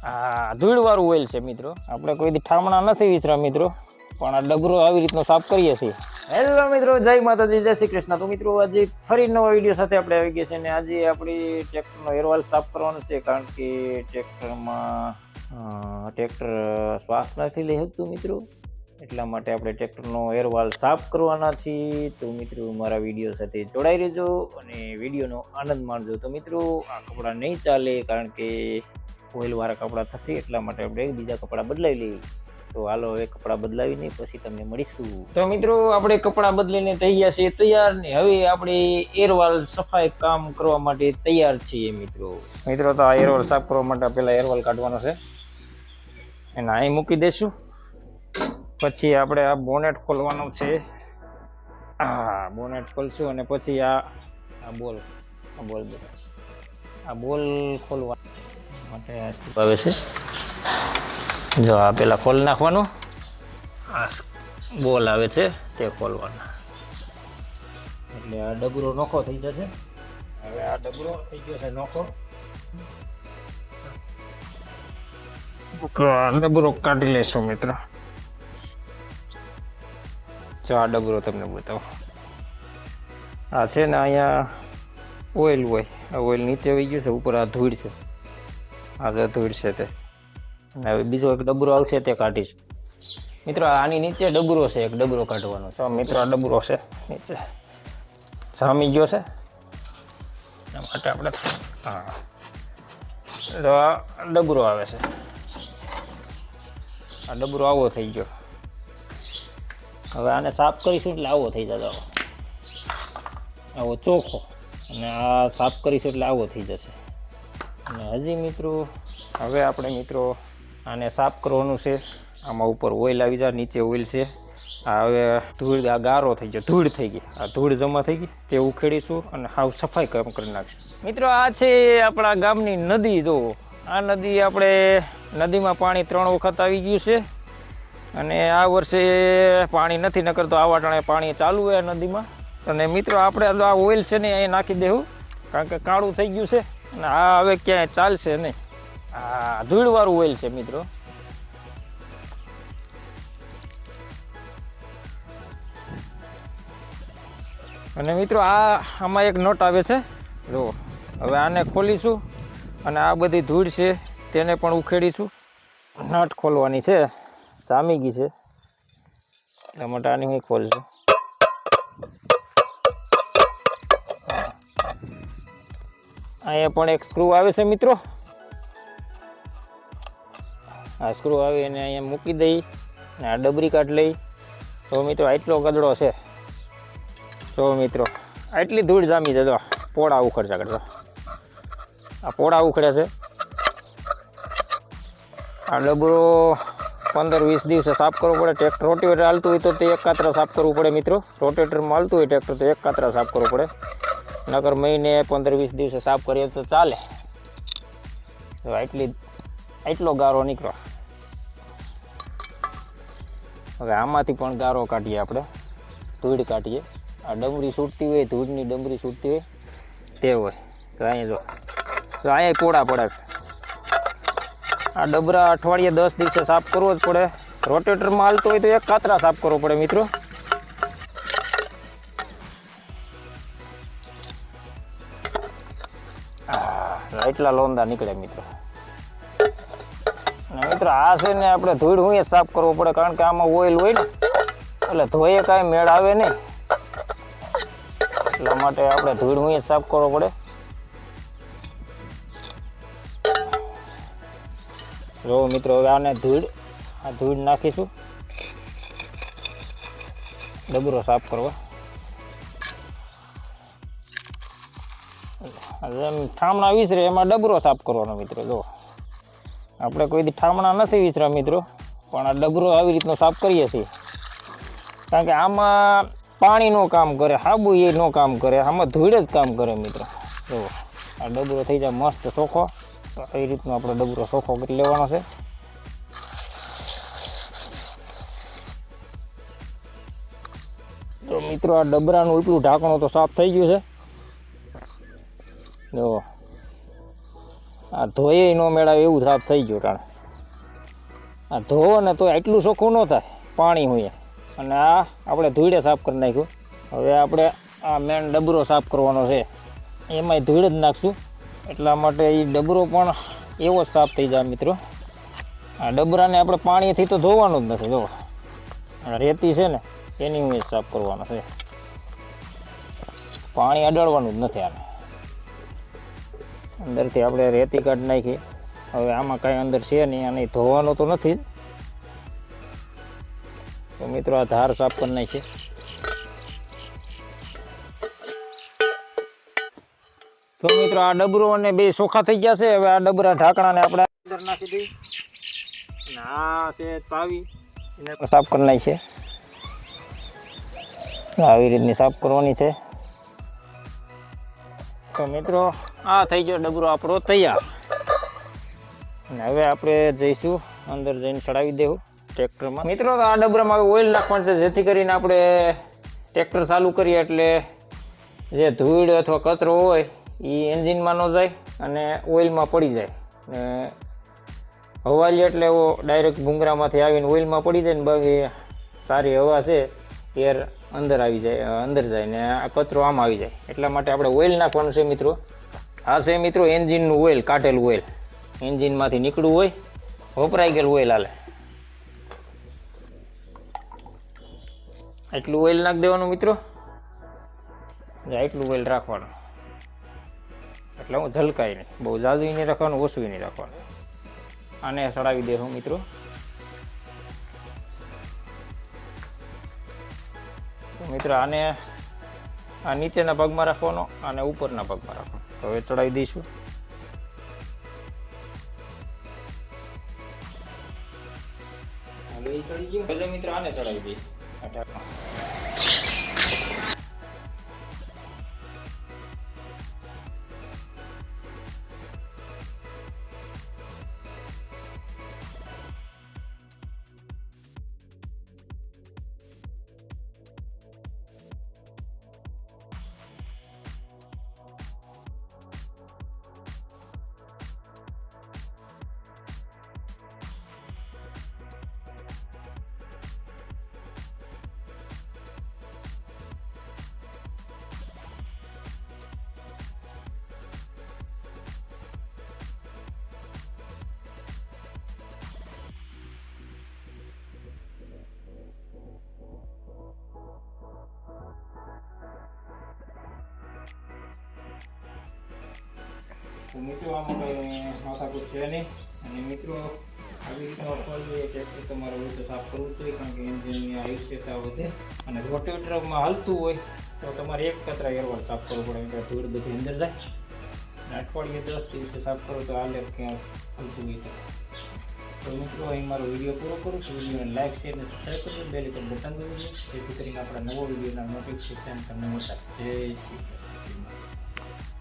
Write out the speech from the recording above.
આ ધૂળવાળું ઓઇલ છે મિત્રો. આપણે કોઈ દી ઠામણા નથી વિસરા મિત્રો, પણ આ ડબરો આવી રીતનો સાફ કરીએ છીએ. હેલો મિત્રો, જય માતાજી, જય શ્રી કૃષ્ણ. તો મિત્રો આજે ફરી નવા વિડીયો સાથે આપણે આવી ગયા છે અને આજે આપણી ટ્રેક્ટરનો એરવાલ સાફ કરવાનો છે, કારણ કે ટ્રેક્ટર શ્વાસ નથી લઈ શકતું મિત્રો, એટલા માટે આપણે ટ્રેક્ટરનો એરવાલ સાફ કરવાના છીએ. તો મિત્રો મારા વિડીયો સાથે જોડાઈ રહેજો અને વિડીયોનો આનંદ માણજો. તો મિત્રો આ કપડાં નહીં ચાલે, કારણ કે ઓઇલવાળા કપડાં થશે, એટલા માટે આપણે બીજા કપડાં બદલાવી લઈએ. તો હાલો હવે કપડાં બદલાવીને પછી તમને મળીશું. તો મિત્રો આપણે કપડાં બદલીને થઈ ગયા છીએ તૈયાર ને હવે આપણે એરવાલ સફાઈ કામ કરવા માટે તૈયાર છીએ મિત્રો. તો આ એરવાલ સાફ કરવા માટે પહેલા એરવાલ કાઢવાનો છે, એને અહીં મૂકી દઈશું. પછી આપણે આ બોનેટ ખોલવાનું છે. હા, બોનેટ ખોલશું અને પછી આ બોલ ખોલવા માટે આવે છે. જો આ પેલા ખોલી નાખવાનું, આ બોલ આવે છે તે ખોલવાના, એટલે આ ડબરો નોખો થઈ જશે. હવે આ ડબરો થઈ ગયો છે નોખો. ડબરો કાઢી લઈશું મિત્રો. જો આ ડબરો તમને બતાવો, આ છે ને અહીંયા ઓઇલ હોય, આ ઓઇલ નીચે આવી ગયું છે, ઉપર આ ધૂળ છે, આ ધૂળ છે તે. હવે બીજો એક ડબરો આવશે તે કાઢીશું મિત્રો. આની નીચે ડબરો છે, એક ડબરો કાઢવાનો છે મિત્રો. આ ડબરો છે નીચે જામી ગયો છે, એના માટે આપણે હા તો આ ડબરો આવે છે. આ ડબરો આવો થઈ ગયો. હવે આને સાફ કરીશું એટલે આવો થઈ જશે, આવો ચોખ્ખો. અને આ સાફ કરીશું એટલે આવો થઈ જશે. અને હજી મિત્રો હવે આપણે મિત્રો આને સાફ કરવાનું છે. આમાં ઉપર ઓઇલ આવી જાય, નીચે ઓઇલ છે. આ હવે ધૂળ, આ ગારો થઈ ગયો, ધૂળ થઈ ગઈ, આ ધૂળ જમા થઈ ગઈ, તે ઉખેડીશું અને હાવ સફાઈ કામ કરી નાખીશું મિત્રો. આ છે આપણા ગામની નદી. જો આ નદી, આપણે નદીમાં પાણી 3 વખત આવી ગયું છે અને આ વર્ષે પાણી નથી, નકર તો આવા ટાણે પાણી ચાલુ હોય નદીમાં. અને મિત્રો આપણે આ ઓઇલ છે ને અહીં નાખી દેવું, કારણ કે કાળું થઈ ગયું છે અને આ હવે ક્યાંય ચાલશે નહીં. આ ધૂળવાળું ઓઇલ છે મિત્રો. અને મિત્રો આમાં એક નટ આવે છે, જો હવે આને ખોલીશું અને આ બધી ધૂળ છે તેને પણ ઉખેડીશું. નટ ખોલવાની છે, જામી ગઈ છે, એટલા માટે આની હું ખોલશું. અહીંયા પણ એક સ્ક્રૂ આવે છે મિત્રો. આ સ્ક્રૂ આવી અને અહીંયા મૂકી દઈ અને આ ડબરી કાઢ લઈ. તો મિત્રો આટલો ગદડો છે. તો મિત્રો આટલી ધૂળ જામી જતો, પોળા ઉખડતા કરતા. આ પોળા ઉખડે છે. આ ડબરો 15-20 દિવસે સાફ કરવો પડે. ટ્રેક્ટર રોટેટર હાલતું હોય તો તે એક કાતરા સાફ કરવું પડે મિત્રો. રોટેટરમાં હાલતું હોય ટ્રેક્ટર તો એક કાતરા સાફ કરવું પડે, નકર મહિને 15-20 દિવસે સાફ કરીએ તો ચાલે. તો આટલો ગારો નીકળો. હવે આમાંથી પણ ગારો કાઢીએ આપણે, ધૂળ કાઢીએ. આ ડમરી છૂટતી હોય, ધૂળની ડમરી છૂટતી હોય તે હોય. તો અહીંયા તો અહીંયા પોળા પડે. આ ડબરા અઠવાડિયે 10 દિવસે સાફ કરવો જ પડે. રોટેટરમાં હાલતો હોય તો એક કાતરા સાફ કરવો પડે મિત્રો. એટલા લોંદા નીકળે મિત્રો. અને મિત્રો આ છે ને આપણે ધૂળ હું સાફ કરવો પડે, કારણ કે આમાં ઓઇલ હોય ને, એટલે ધોઈએ કાંઈ મેળ આવે નહીં, એટલા માટે આપણે ધૂળ હું સાફ કરવો પડે. જો મિત્રો હવે આને આ ધૂળ નાખીશું ડબરો સાફ કરવા. એમ ઠામણા વિસરે એમાં ડબરો સાફ કરવાનો મિત્રો. જો આપણે કોઈ દી ઠામણા નથી વિસરા મિત્રો, પણ આ ડબરો આવી રીતનો સાફ કરીએ છીએ, કારણ કે આમાં પાણી નો કામ કરે, હાબુ એ નો કામ કરે, આમાં ધૂળ જ કામ કરે મિત્રો. જો આ ડબરો થઈ જાય મસ્ત ચોખ્ખો. તો એ રીતનો આપણે ડબરો ચોખ્ખો કરી લેવાનો છે. તો મિત્રો આ ડબરાનું એટલું ઢાંકણું તો સાફ થઈ ગયું છે. જો આ ધોઈએ ન મેળાવે એવું સાફ થઈ ગયું ટાણે. આ ધોવો ને તો એટલું ચોખ્ખું ન થાય પાણી હોય. અને આ આપણે ધૂળે સાફ કરી નાખ્યું. હવે આપણે આ મેન ડબરો સાફ કરવાનો છે, એમાંય ધૂળ જ નાખશું. એટલા માટે એ ડબરો પણ એવો જ સાફ થઈ જાય મિત્રો. આ ડબરાને આપણે પાણીથી તો ધોવાનું જ નથી. જો રેતી છે ને એની હું સાફ કરવાનો છે, પાણી અડાડવાનું જ નથી. આને અંદરથી આપણે રેતી કાઢી નાખી. હવે આમાં કાંઈ અંદર છે નહીં, આને ધોવાનો તો નથી. તો મિત્રો આ ધાર સાફ કરી નાખીએ. તો મિત્રો આ ડબરો અને બે ચોખ્ખા થઈ ગયા છે. હવે આ ડબરા ઢાંકણાને આપણે અંદર નાખી દઈએ. અને આ છે ચાવી, એને સાફ કરી નાખીએ. આવી રીતની સાફ કરવાની છે. તો મિત્રો આ થઈ ગયો ડબરો આપણો તૈયાર. અને હવે આપણે જઈશું અંદર જઈને ચડાવી દેવું ટ્રેક્ટરમાં. મિત્રો તો આ ડબરામાં ઓઇલ નાખવાનું છે, જેથી કરીને આપણે ટ્રેક્ટર ચાલુ કરીએ એટલે જે ધૂળ અથવા કચરો હોય એ એન્જિનમાં ન જાય અને ઓઇલમાં પડી જાય. ને હવા લે એટલે એવો ડાયરેક્ટ ભૂંગરામાંથી આવીને ઓઇલમાં પડી જાય ને બાકી સારી હવા છે એર અંદર આવી જાય, અંદર જાય ને આ કચરો આમ આવી જાય. એટલા માટે આપણે ઓઇલ નાખવાનું છે મિત્રો. આ છે મિત્રો એન્જિનનું ઓઇલ, કાઢેલું ઓઇલ. એન્જિનમાંથી નીકળવું હોય, વપરાઈ ગયેલું ઓઇલ હાલે. એટલું ઓઇલ નાખી દેવાનું મિત્રો. એટલું ઓઇલ રાખવાનું, એટલે હું ઝલકાય નહીં. બહુ ઝાઝું નહીં રાખવાનું, ઓછું નહીં રાખવાનું. આને ચડાવી દેવું મિત્રો. મિત્રો આને આ નીચેના ભાગમાં રાખવાનો અને ઉપરના ભાગમાં રાખવાનો. હવે ચડાવી દઈશું. હવે એ ચડી ગયું. એટલે મિત્રો આને ચડાવી દઈએ. તો મિત્રો આમાં કંઈ માથાકૂટ છે નહીં. અને મિત્રો આવી રીતના અઠવાડિયે ટ્રેક્ટર તમારે હોય તો સાફ કરવું જોઈએ, કારણ કે એન્જિનની આયુષ્યતા વધે. અને રોટેટરમાં હાલતું હોય તો તમારે એક કચરા એરવાલ સાફ કરવું પડે, એટલે ધૂળ બધી અંદર જાય. અને અઠવાડિયે 10 દિવસે સાફ કરો તો હાલે ક્યાં હાલતું હોય તો મિત્રો અહીં મારો વિડીયો પૂરો કરું છું. વિડીયોને લાઈક, શેર અને સબસ્ક્રાઈબ કરજો. બેલ આઇકન બટન દબાવજો, જેથી કરીને આપણા નવો વિડીયોના નોટિફિકેશન તમને મળતા. જય શ્રી કૃષ્ણ.